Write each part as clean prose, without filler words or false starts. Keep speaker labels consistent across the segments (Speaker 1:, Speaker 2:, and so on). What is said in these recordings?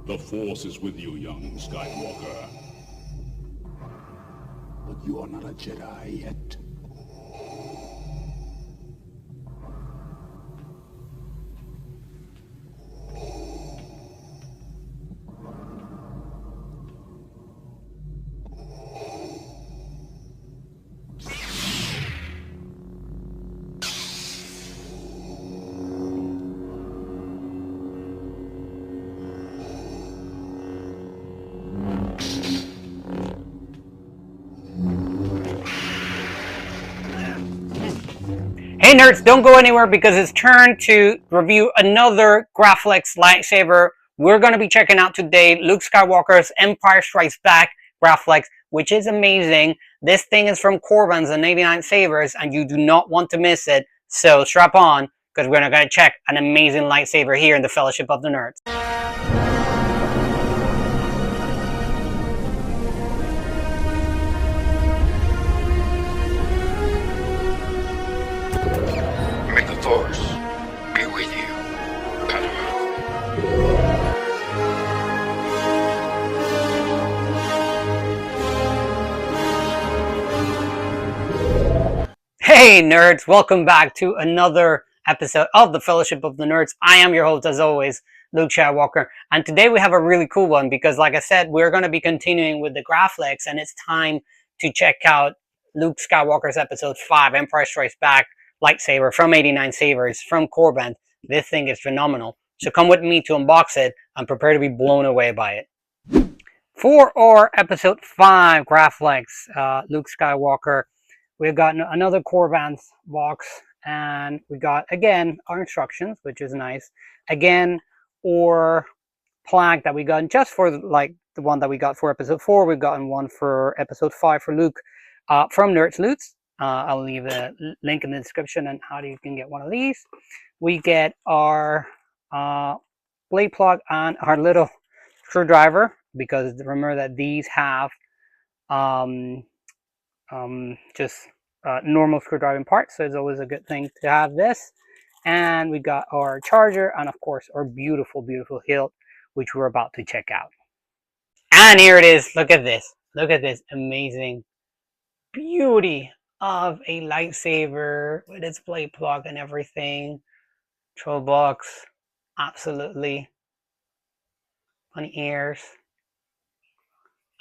Speaker 1: The Force is with you, young Skywalker. But you are not a Jedi yet.
Speaker 2: Hey nerds, don't go anywhere because it's turn to review another Graflex lightsaber. We're going to be checking out today Luke Skywalker's Empire Strikes Back Graflex, which is amazing. This thing is from Corbin's and 89 Sabers, and you do not want to miss it. So strap on, because we're going to check an amazing lightsaber here in the Fellowship of the Nerds.
Speaker 3: May the Force be with you, Padawan.
Speaker 2: Hey nerds, welcome back to another episode of the Fellowship of the Nerds. I am your host as always, Luke Skywalker, and today we have a really cool one because like I said, we're going to be continuing with the Graflex and it's time to check out Luke Skywalker's episode 5, Empire Strikes Back lightsaber from 89 Sabers from Corbin. This thing is phenomenal. So come with me to unbox it and prepare to be blown away by it. For our episode 5 Graflex, Luke Skywalker, we've got another Corbin's box, and we got, again, our instructions, which is nice. Again, our plaque that we got just for, like, the one that we got for episode 4. We've gotten one for episode 5 for Luke from Nerds Loots. I'll leave a link in the description on how you can get one of these. We get our blade plug and our little screwdriver, because remember that these have just normal screwdriving parts, so it's always a good thing to have this. And we got our charger and of course our beautiful hilt, which we're about to check out. And here it is. Look at this amazing beauty of a lightsaber with its blade plug and everything. Troll box, absolutely funny ears.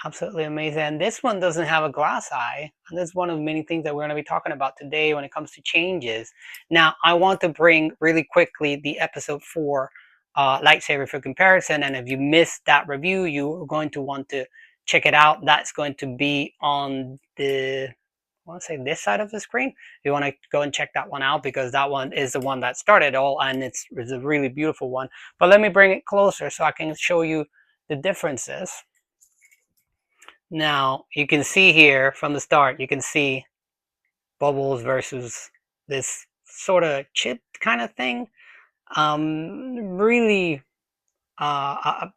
Speaker 2: Absolutely amazing. And this one doesn't have a glass eye. And that's one of many things that we're going to be talking about today when it comes to changes. Now, I want to bring really quickly the episode 4 lightsaber for comparison. And if you missed that review, you're going to want to check it out. That's going to be on the, I want to say this side of the screen. You want to go and check that one out because that one is the one that started all, and it's a really beautiful one. But let me bring it closer so I can show you the differences. Now, you can see here from the start, you can see bubbles versus this sort of chip kind of thing. Really an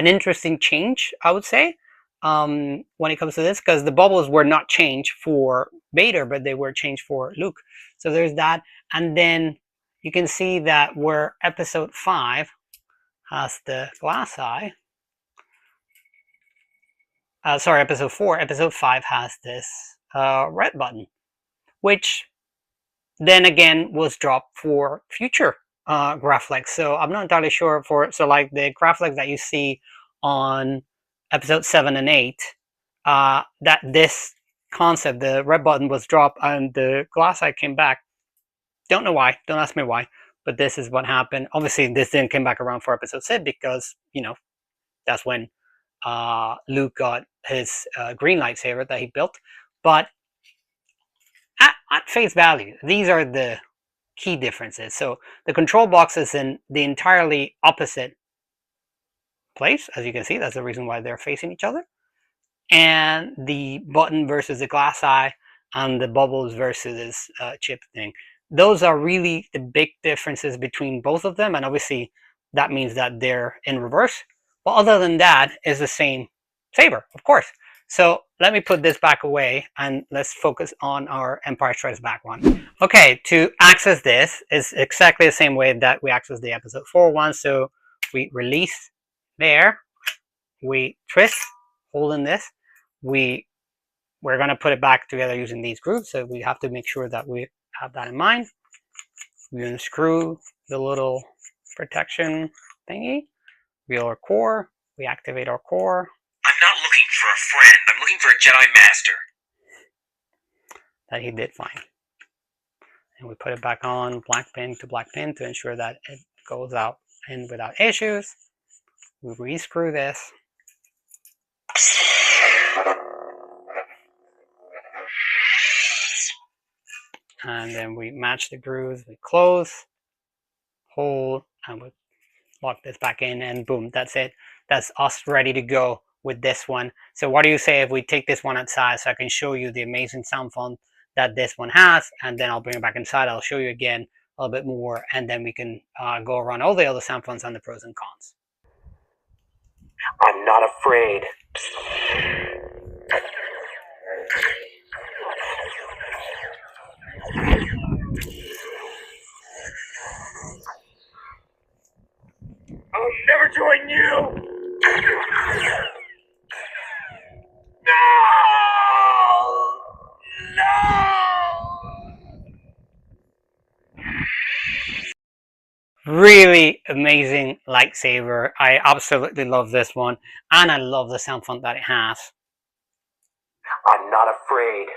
Speaker 2: interesting change, I would say, when it comes to this, because the bubbles were not changed for Vader, but they were changed for Luke. So there's that. And then you can see that where episode 5 has the glass eye, sorry, episode 4, episode 5 has this red button, which then again was dropped for future Graflex. So I'm not entirely sure so like the Graflex that you see on episode 7 and 8, that this concept, the red button was dropped and the glass eye came back. Don't know why, don't ask me why, but this is what happened. Obviously this didn't come back around for episode 6 because, you know, that's when Luke got his green lightsaber that he built. But at face value, these are the key differences. So the control box is in the entirely opposite place. As you can see, that's the reason why they're facing each other. And the button versus the glass eye and the bubbles versus this chip thing. Those are really the big differences between both of them. And obviously that means that they're in reverse. But other than that, it's the same saber, of course. So let me put this back away and let's focus on our Empire Strikes Back one. Okay, to access this is exactly the same way that we access the episode 4 one. So we release there. We twist, holding this. We're going to put it back together using these grooves, so we have to make sure that we have that in mind. We unscrew the little protection thingy, reel our core, we activate our core.
Speaker 4: I'm not looking for a friend, I'm looking for a Jedi Master.
Speaker 2: That he did fine. And we put it back on, black pin to ensure that it goes out and without issues. We re-screw this. And then we match the grooves, we close, hold, and we lock this back in, and boom, that's it. That's us ready to go with this one. So what do you say if we take this one outside so I can show you the amazing sound font that this one has, and then I'll bring it back inside, I'll show you again a little bit more, and then we can go around all the other sound fonts and the pros and cons.
Speaker 4: I'm not afraid. I'll never join you! No! No!
Speaker 2: Really amazing lightsaber. I absolutely love this one, and I love the sound font that it has.
Speaker 4: I'm not afraid.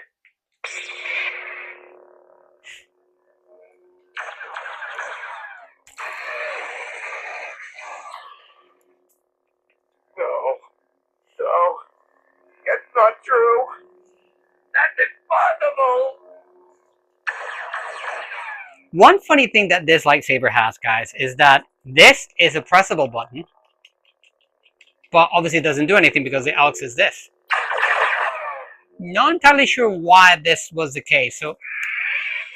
Speaker 4: No, it's not true. That's impossible.
Speaker 2: One funny thing that this lightsaber has, guys, is that this is a pressable button, but obviously it doesn't do anything because the aux is this. Not entirely sure why this was the case. So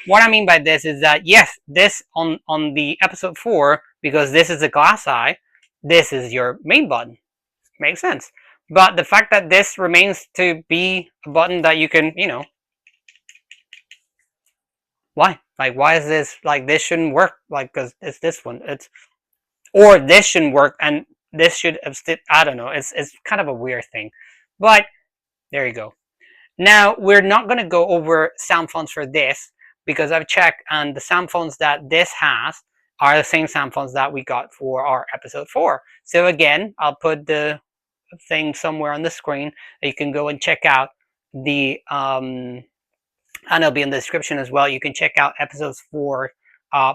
Speaker 2: what I mean by this is that, yes, this on the episode 4, because this is a glass eye, this is your main button. Makes sense. But the fact that this remains to be a button that you can, you know, why? Like, why is this, like, this shouldn't work? Like, because it's this one. It's, or this shouldn't work and this should have still, I don't know. It's kind of a weird thing. But there you go. Now, we're not going to go over sound fonts for this because I've checked, and the sound fonts that this has are the same sound fonts that we got for our episode 4. So again, I'll put the thing somewhere on the screen that you can go and check out the and it'll be in the description as well. You can check out episodes 4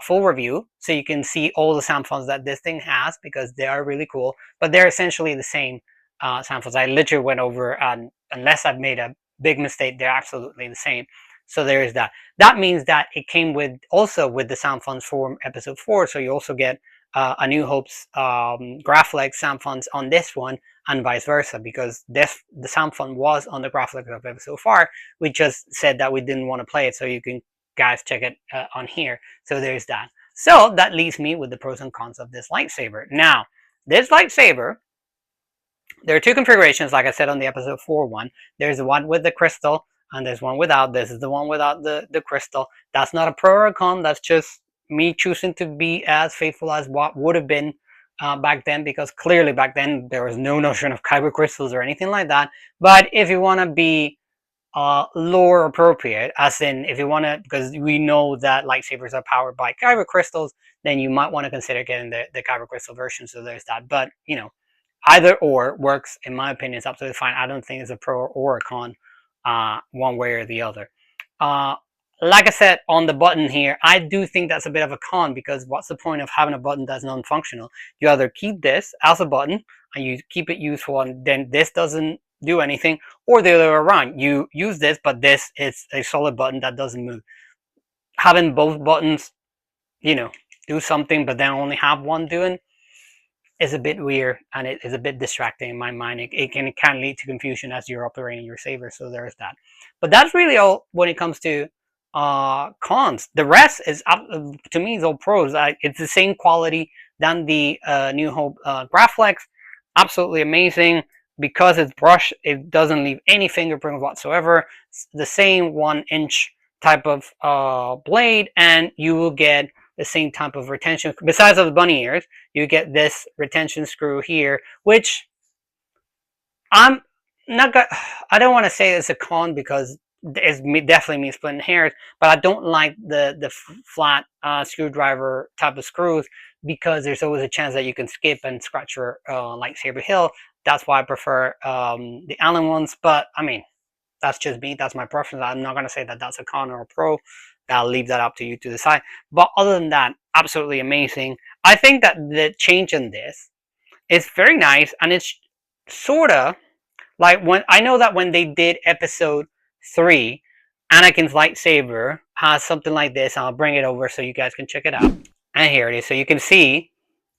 Speaker 2: full review, so you can see all the sound fonts that this thing has, because they are really cool, but they're essentially the same sound fonts. I literally went over, and unless I've made a big mistake, they're absolutely the same. So there is that. That means that it came with also with the sound fonts for episode 4, so you also get A New Hope's Graflex sound fonts on this one, and vice versa, because the sound font was on the Graflex of episode 4. We just said that we didn't want to play it, so you can guys check it on here. So there's that. So that leaves me with the pros and cons of this lightsaber. Now, this lightsaber, there are 2 configurations, like I said on the episode 4 one. There's the one with the crystal, and there's one without. This is the one without the crystal. That's not a pro or a con. That's just me choosing to be as faithful as what would have been back then, because clearly back then there was no notion of kyber crystals or anything like that. But if you want to be lore appropriate, as in if you want to, because we know that lightsabers are powered by kyber crystals, then you might want to consider getting the kyber crystal version. So there's that. But you know, either or works, in my opinion. It's absolutely fine. I don't think it's a pro or a con one way or the other. Like I said on the button here, I do think that's a bit of a con, because what's the point of having a button that's non-functional? You either keep this as a button and you keep it useful, and then this doesn't do anything, or the other way around. You use this, but this is a solid button that doesn't move. Having both buttons, you know, do something, but then only have one doing, is a bit weird, and it is a bit distracting in my mind. It can lead to confusion as you're operating your saber, so there's that. But that's really all when it comes to cons. The rest is, to me, is all pros. It's the same quality than the New Hope Graflex. Absolutely amazing. Because it's brushed, it doesn't leave any fingerprint whatsoever. It's the same 1-inch type of blade, and you will get the same type of retention. Besides of the bunny ears, you get this retention screw here, which I'm not gonna, I don't want to say it's a con because it's definitely me splitting hairs, but I don't like the flat screwdriver type of screws because there's always a chance that you can skip and scratch your lightsaber hilt. That's why I prefer the Allen ones, but I mean, that's just me, that's my preference. I'm not going to say that that's a con or a pro. I'll leave that up to you to decide. But other than that, absolutely amazing. I think that the change in this is very nice, and it's sort of like when I know that when they did episode 3, Anakin's lightsaber has something like this. I'll bring it over so you guys can check it out. And here it is. So you can see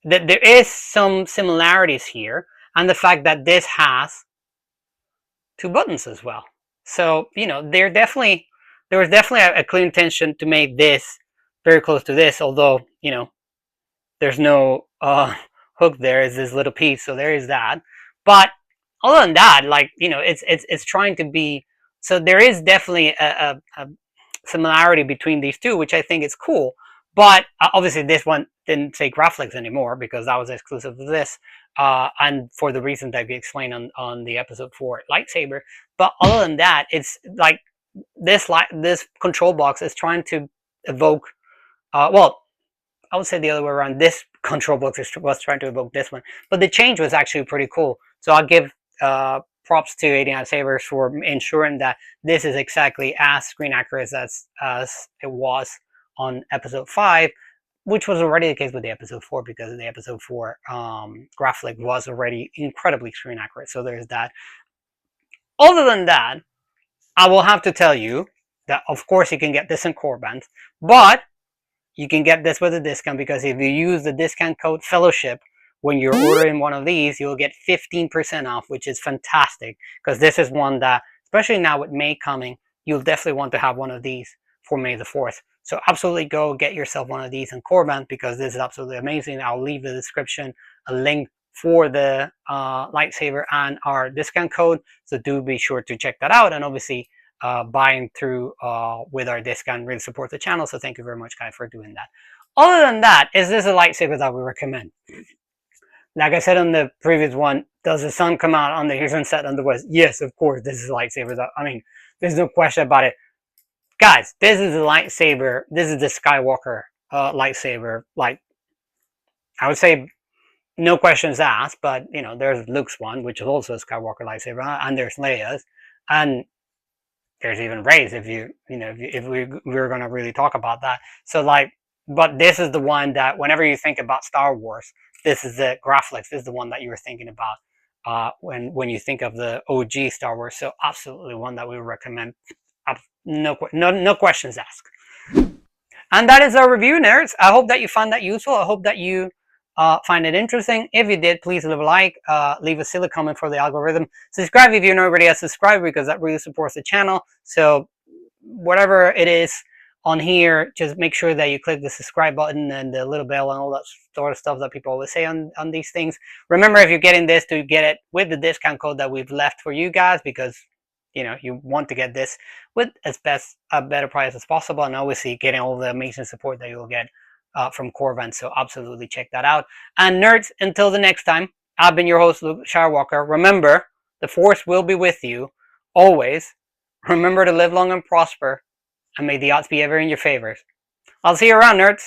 Speaker 2: that there is some similarities here, and the fact that this has 2 buttons as well. So, you know, there was definitely a clear intention to make this very close to this, although, you know, there's no hook there. Is this little piece, so there is that. But other than that, like, you know, it's trying to be, so there is definitely a similarity between these two, which I think is cool. But obviously this one didn't say Graflex anymore because that was exclusive to this, and for the reason that we explained on the episode 4 lightsaber. But other than that, it's like this control box is trying to evoke, well, I would say the other way around. This control box was trying to evoke this one, but the change was actually pretty cool. So I'll give props to 89 Sabers for ensuring that this is exactly as screen accurate as it was on episode 5, which was already the case with the episode 4, because the episode 4 Graflex was already incredibly screen accurate. So there's that. Other than that, I will have to tell you that of course you can get this in Corband, but you can get this with a discount, because if you use the discount code Fellowship when you're ordering one of these, you'll get 15% off, which is fantastic, because this is one that, especially now with May coming, you'll definitely want to have one of these for May the 4th. So absolutely go get yourself one of these in Corband, because this is absolutely amazing. I'll leave the description a link for the lightsaber and our discount code, so do be sure to check that out. And obviously buying through with our discount really supports the channel, so thank you very much, guys, for doing that. Other than that, is this a lightsaber that we recommend? Like I said on the previous one, does the sun come out on the eastern set on the west? Yes, of course, this is a lightsaber. I mean, there's no question about it. Guys, this is a lightsaber. This is the Skywalker lightsaber. Like, I would say no questions asked, but, you know, there's Luke's one, which is also a Skywalker lightsaber, and there's Leia's, and there's even Rey's, if we were going to really talk about that. So, like, but this is the one that whenever you think about Star Wars, this is the Graflex. This is the one that you were thinking about when you think of the OG Star Wars. So absolutely one that we would recommend. No questions asked. And that is our review, nerds. I hope that you found that useful. I hope that you find it interesting. If you did, please leave a like, leave a silly comment for the algorithm. Subscribe if you know already has subscribed, because that really supports the channel. So whatever it is on here, just make sure that you click the subscribe button and the little bell and all that sort of stuff that people always say on these things. Remember, if you're getting this, to get it with the discount code that we've left for you guys, because, you know, you want to get this with a better price as possible, and obviously getting all the amazing support that you'll get from Corband. So absolutely check that out. And nerds, until the next time, I've been your host, Luke Skywalker. Remember, the Force will be with you always. Remember to live long and prosper, and may the odds be ever in your favor. I'll see you around, nerds.